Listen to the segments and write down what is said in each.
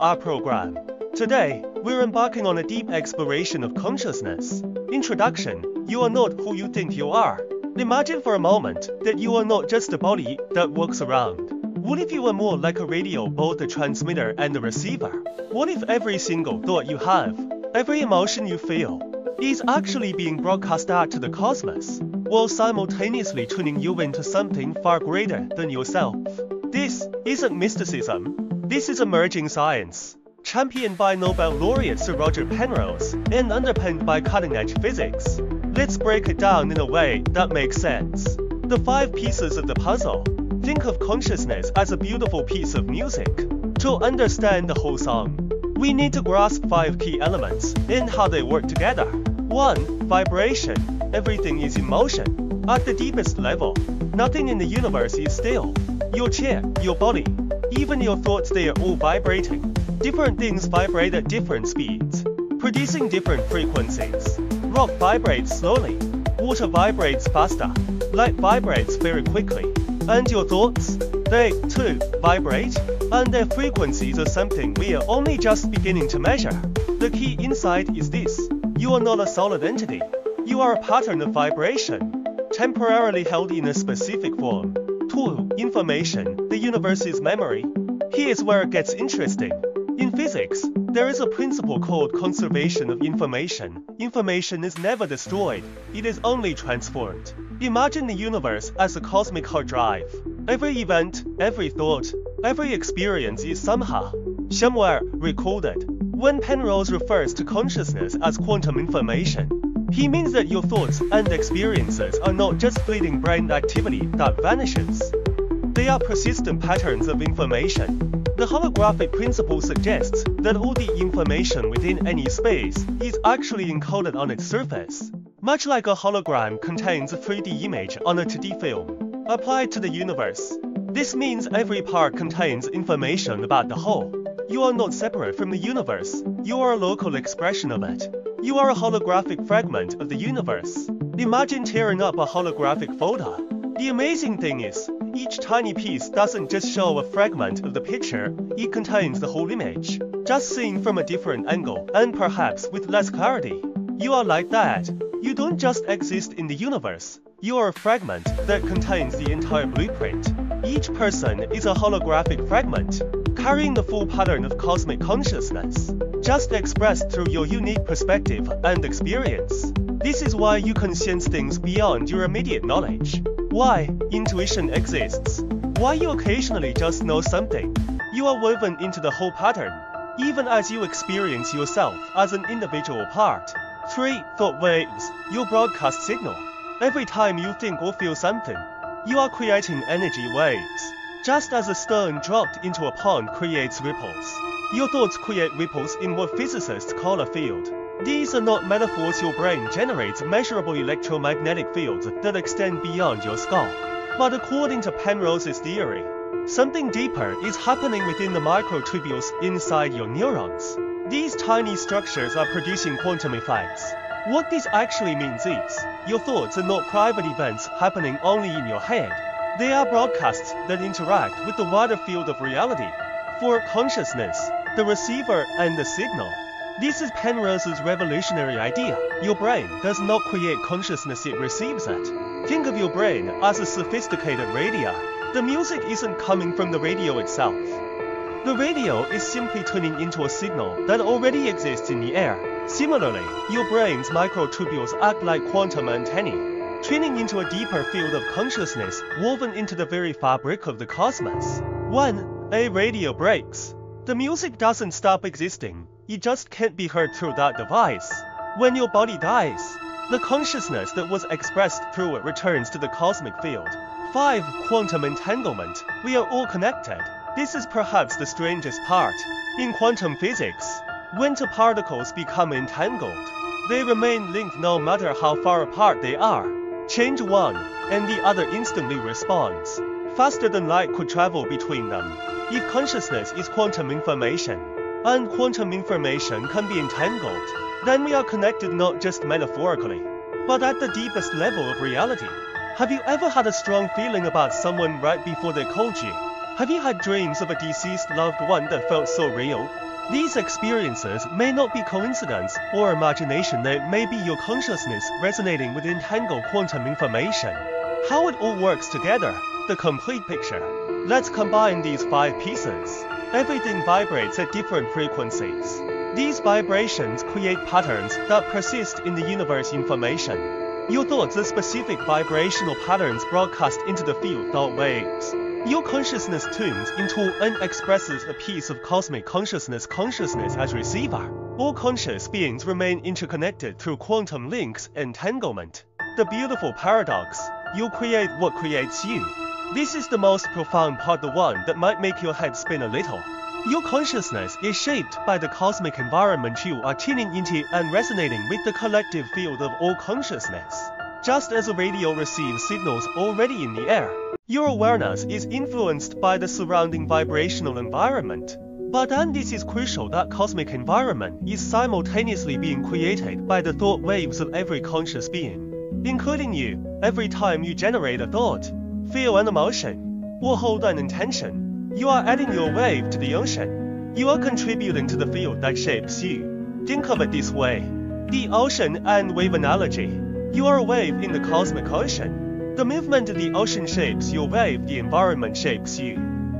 our program. Today, we're embarking on a deep exploration of consciousness. Introduction: you are not who you think you are. Imagine for a moment that you are not just a body that walks around. What if you were more like a radio, both the transmitter and the receiver? What if every single thought you have, every emotion you feel, is actually being broadcast out to the cosmos, while simultaneously tuning you into something far greater than yourself? This isn't mysticism. This is emerging science, championed by Nobel laureate Sir Roger Penrose and underpinned by cutting-edge physics. Let's break it down in a way that makes sense. The 5 pieces of the puzzle. Think of consciousness as a beautiful piece of music. To understand the whole song, we need to grasp 5 key elements and how they work together. 1. Vibration. Everything is in motion. At the deepest level, nothing in the universe is still. Your chair, your body, even your thoughts, they are all vibrating. Different things vibrate at different speeds, producing different frequencies. Rock vibrates slowly. Water vibrates faster. Light vibrates very quickly. And your thoughts? They, too, vibrate, and their frequencies are something we are only just beginning to measure. The key insight is this: you are not a solid entity. You are a pattern of vibration, temporarily held in a specific form. 2. Information. The universe is memory. Here's where it gets interesting. In physics, there is a principle called conservation of information. Information is never destroyed, it is only transformed. Imagine the universe as a cosmic hard drive. Every event, every thought, every experience is somehow, somewhere, recorded. When Penrose refers to consciousness as quantum information, he means that your thoughts and experiences are not just fleeting brain activity that vanishes. They are persistent patterns of information. The holographic principle suggests that all the information within any space is actually encoded on its surface, much like a hologram contains a 3D image on a 2D film. Applied to the universe, this means every part contains information about the whole. You are not separate from the universe, you are a local expression of it. You are a holographic fragment of the universe. Imagine tearing up a holographic folder. The amazing thing is, each tiny piece doesn't just show a fragment of the picture, it contains the whole image, just seen from a different angle and perhaps with less clarity. You are like that. You don't just exist in the universe, you are a fragment that contains the entire blueprint. Each person is a holographic fragment, carrying the full pattern of cosmic consciousness, just expressed through your unique perspective and experience. This is why you can sense things beyond your immediate knowledge. Why intuition exists. Why you occasionally just know something. You are woven into the whole pattern, even as you experience yourself as an individual part. 3. Thought waves. Your broadcast signal. Every time you think or feel something, you are creating energy waves. Just as a stone dropped into a pond creates ripples, your thoughts create ripples in what physicists call a field. These are not metaphors. Your brain generates measurable electromagnetic fields that extend beyond your skull. But according to Penrose's theory, something deeper is happening within the microtubules inside your neurons. These tiny structures are producing quantum effects. What this actually means is, your thoughts are not private events happening only in your head. They are broadcasts that interact with the wider field of reality. For consciousness, the receiver and the signal. This is Penrose's revolutionary idea. Your brain does not create consciousness, it receives it. Think of your brain as a sophisticated radio. The music isn't coming from the radio itself. The radio is simply tuning into a signal that already exists in the air. Similarly, your brain's microtubules act like quantum antennae, tuning into a deeper field of consciousness woven into the very fabric of the cosmos. 1. A radio breaks. The music doesn't stop existing, it just can't be heard through that device. When your body dies, the consciousness that was expressed through it returns to the cosmic field. 5. Quantum entanglement. We are all connected. This is perhaps the strangest part. In quantum physics, when two particles become entangled, they remain linked no matter how far apart they are. Change one, and the other instantly responds, faster than light could travel between them. If consciousness is quantum information, and quantum information can be entangled, then we are connected not just metaphorically, but at the deepest level of reality. Have you ever had a strong feeling about someone right before they called you? Have you had dreams of a deceased loved one that felt so real? These experiences may not be coincidence or imagination, they may be your consciousness resonating with entangled quantum information. How it all works together, the complete picture. Let's combine these 5 pieces. Everything vibrates at different frequencies. These vibrations create patterns that persist in the universe information. Your thoughts are specific vibrational patterns broadcast into the field thought waves. Your consciousness tunes into and expresses a piece of cosmic consciousness as receiver. All conscious beings remain interconnected through quantum links entanglement. The beautiful paradox, you create what creates you. This is the most profound part, the one that might make your head spin a little. Your consciousness is shaped by the cosmic environment you are tuning into and resonating with the collective field of all consciousness. Just as a radio receives signals already in the air, your awareness is influenced by the surrounding vibrational environment. But then this is crucial, that cosmic environment is simultaneously being created by the thought waves of every conscious being, including you. Every time you generate a thought, feel an emotion, or hold an intention, you are adding your wave to the ocean. You are contributing to the field that shapes you. Think of it this way: the ocean and wave analogy. You are a wave in the cosmic ocean. The movement of the ocean shapes your wave, the environment shapes you.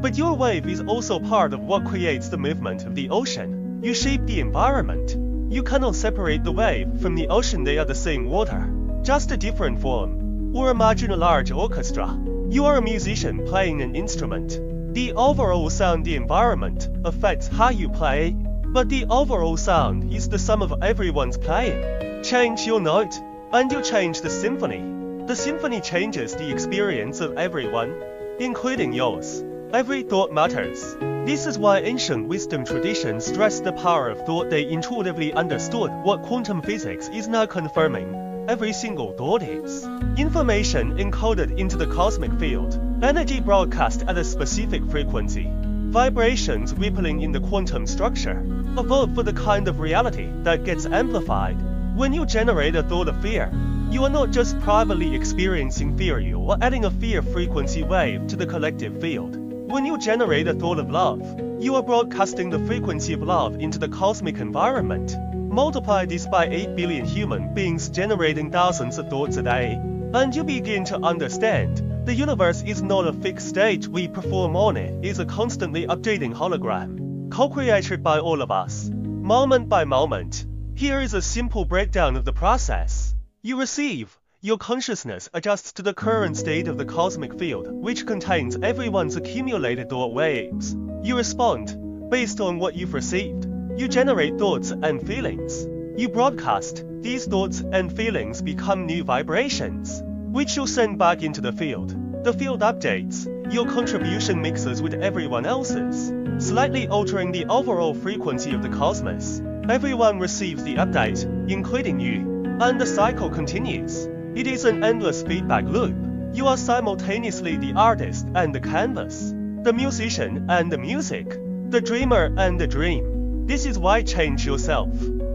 But your wave is also part of what creates the movement of the ocean. You shape the environment. You cannot separate the wave from the ocean, they are the same water, just a different form. Or imagine a large orchestra. You are a musician playing an instrument. The overall sound, the environment, affects how you play, but the overall sound is the sum of everyone's playing. Change your note, and you change the symphony. The symphony changes the experience of everyone, including yours. Every thought matters. This is why ancient wisdom traditions stress the power of thought. They intuitively understood what quantum physics is now confirming. Every single thought is information encoded into the cosmic field, energy broadcast at a specific frequency, vibrations rippling in the quantum structure, a vote for the kind of reality that gets amplified. When you generate a thought of fear, you are not just privately experiencing fear, you are adding a fear frequency wave to the collective field. When you generate a thought of love, you are broadcasting the frequency of love into the cosmic environment. Multiply this by 8 billion human beings generating thousands of thoughts a day, and you begin to understand the universe is not a fixed stage we perform on, it is a constantly updating hologram, co-created by all of us, moment by moment. Here is a simple breakdown of the process. You receive. Your consciousness adjusts to the current state of the cosmic field, which contains everyone's accumulated thought waves. You respond based on what you've received. You generate thoughts and feelings. You broadcast. These thoughts and feelings become new vibrations, which you'll send back into the field. The field updates. Your contribution mixes with everyone else's, slightly altering the overall frequency of the cosmos. Everyone receives the update, including you. And the cycle continues. It is an endless feedback loop. You are simultaneously the artist and the canvas, the musician and the music, the dreamer and the dream. This is why change yourself.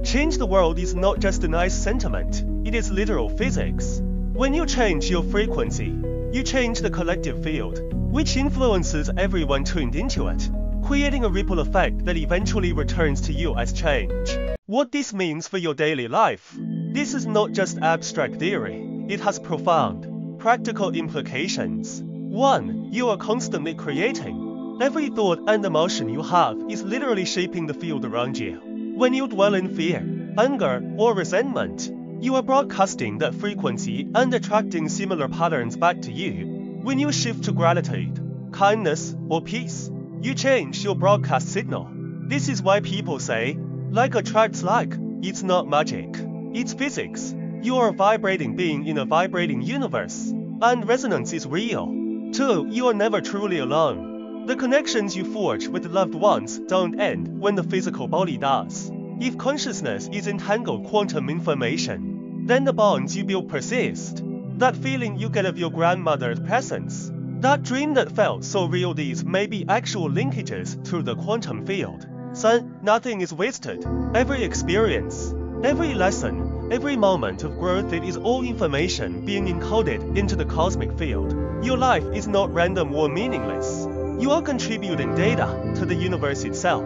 Change the world is not just a nice sentiment, it is literal physics. When you change your frequency, you change the collective field, which influences everyone tuned into it, creating a ripple effect that eventually returns to you as change. What this means for your daily life. This is not just abstract theory, it has profound, practical implications. 1. You are constantly creating. Every thought and emotion you have is literally shaping the field around you. When you dwell in fear, anger, or resentment, you are broadcasting that frequency and attracting similar patterns back to you. When you shift to gratitude, kindness, or peace, you change your broadcast signal. This is why people say, like attracts like. It's not magic. It's physics. You are a vibrating being in a vibrating universe, and resonance is real. 2. You are never truly alone. The connections you forge with loved ones don't end when the physical body does. If consciousness is entangled quantum information, then the bonds you build persist. That feeling you get of your grandmother's presence, that dream that felt so real, these may be actual linkages through the quantum field. Son, nothing is wasted. Every experience, every lesson, every moment of growth, it is all information being encoded into the cosmic field. Your life is not random or meaningless. You are contributing data to the universe itself.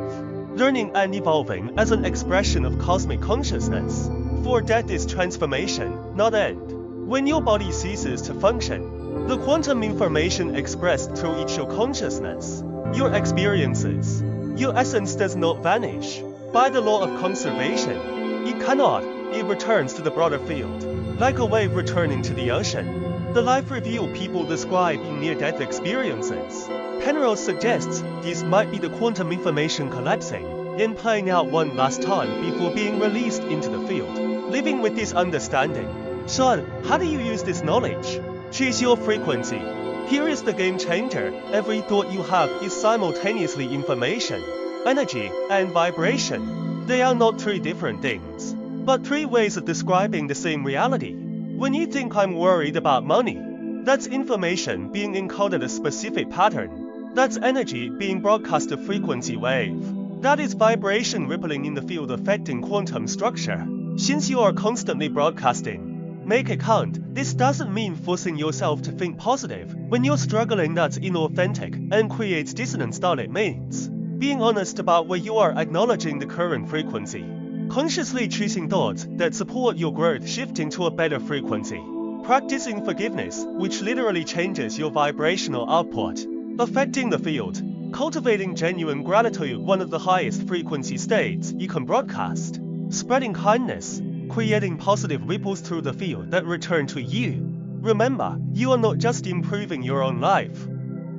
learning and evolving as an expression of cosmic consciousness. For death is transformation, not end. When your body ceases to function, the quantum information expressed through each your consciousness, your experiences, your essence does not vanish. By the law of conservation, it cannot, it returns to the broader field, like a wave returning to the ocean. The life review people describe in near-death experiences. Penrose suggests this might be the quantum information collapsing and playing out one last time before being released into the field. Living with this understanding. Sean, how do you use this knowledge? Choose your frequency. Here is the game changer. Every thought you have is simultaneously information, energy, and vibration. They are not three different things, but three ways of describing the same reality. When you think I'm worried about money, that's information being encoded a specific pattern. That's energy being broadcast a frequency wave. That is vibration rippling in the field affecting quantum structure. Since you are constantly broadcasting, make it count. This doesn't mean forcing yourself to think positive. When you're struggling, that's inauthentic and creates dissonance. All it means being honest about where you are, acknowledging the current frequency, consciously choosing thoughts that support your growth, shifting to a better frequency, practicing forgiveness, which literally changes your vibrational output, affecting the field, cultivating genuine gratitude, one of the highest frequency states you can broadcast, spreading kindness, creating positive ripples through the field that return to you. Remember, you are not just improving your own life.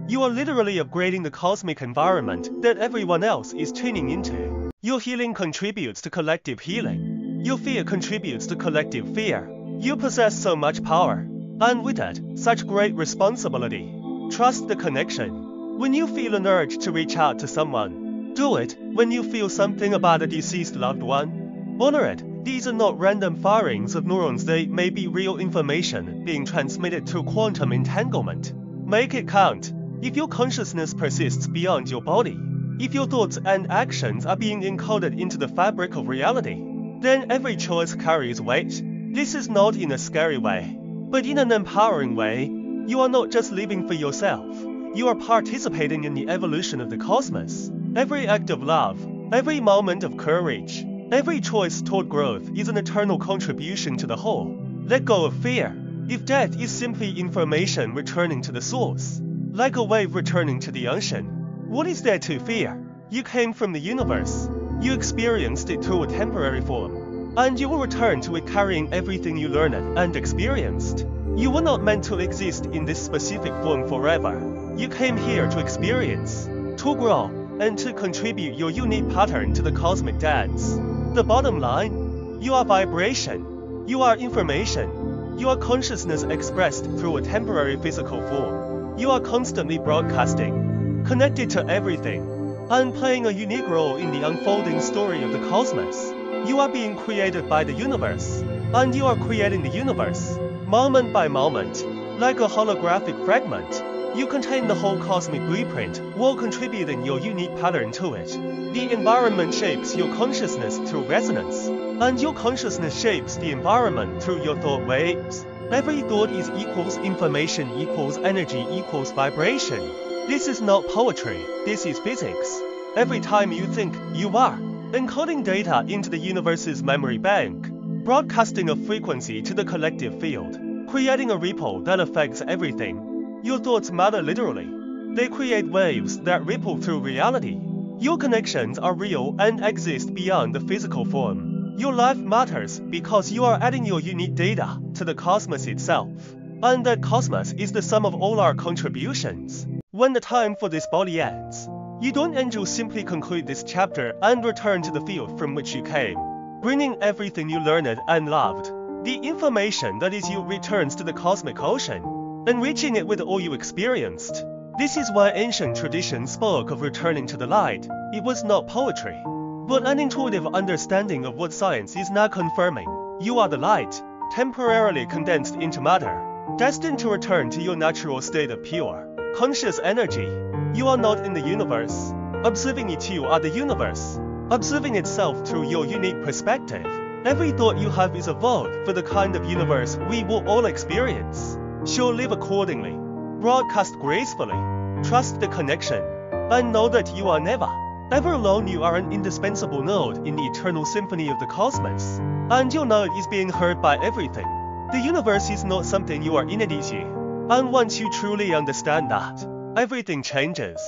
You are literally upgrading the cosmic environment that everyone else is tuning into. Your healing contributes to collective healing. Your fear contributes to collective fear. You possess so much power, and with it, such great responsibility. Trust the connection. When you feel an urge to reach out to someone, do it. When you feel something about a deceased loved one, honor it. These are not random firings of neurons, they may be real information being transmitted through quantum entanglement. Make it count. If your consciousness persists beyond your body, if your thoughts and actions are being encoded into the fabric of reality, then every choice carries weight. This is not in a scary way, but in an empowering way. You are not just living for yourself, you are participating in the evolution of the cosmos. Every act of love, every moment of courage, every choice toward growth is an eternal contribution to the whole. Let go of fear. If death is simply information returning to the source, like a wave returning to the ocean, what is there to fear? You came from the universe. You experienced it through a temporary form, and you will return to it carrying everything you learned and experienced. You were not meant to exist in this specific form forever. You came here to experience, to grow, and to contribute your unique pattern to the cosmic dance. The bottom line, you are vibration, you are information, you are consciousness expressed through a temporary physical form. You are constantly broadcasting, connected to everything, and playing a unique role in the unfolding story of the cosmos. You are being created by the universe, and you are creating the universe, moment by moment, like a holographic fragment. You contain the whole cosmic blueprint, while contributing your unique pattern to it. The environment shapes your consciousness through resonance, and your consciousness shapes the environment through your thought waves. Every thought is equals information equals energy equals vibration. This is not poetry, this is physics. Every time you think, you are encoding data into the universe's memory bank, broadcasting a frequency to the collective field, creating a ripple that affects everything. Your thoughts matter literally. They create waves that ripple through reality. Your connections are real and exist beyond the physical form. Your life matters because you are adding your unique data to the cosmos itself. And that cosmos is the sum of all our contributions. When the time for this body ends, you don't and you simply conclude this chapter and return to the field from which you came, bringing everything you learned and loved. The information that is you returns to the cosmic ocean, enriching it with all you experienced. This is why ancient traditions spoke of returning to the light. It was not poetry, but an intuitive understanding of what science is now confirming. You are the light, temporarily condensed into matter, destined to return to your natural state of pure, conscious energy. You are not in the universe. Observing it, you are the universe, observing itself through your unique perspective. Every thought you have is a vote for the kind of universe we will all experience. So live accordingly, broadcast gracefully, trust the connection, and know that you are never Ever alone, you are an indispensable note in the eternal symphony of the cosmos, and your note is being heard by everything. The universe is not something you are in it, and once you truly understand that, everything changes.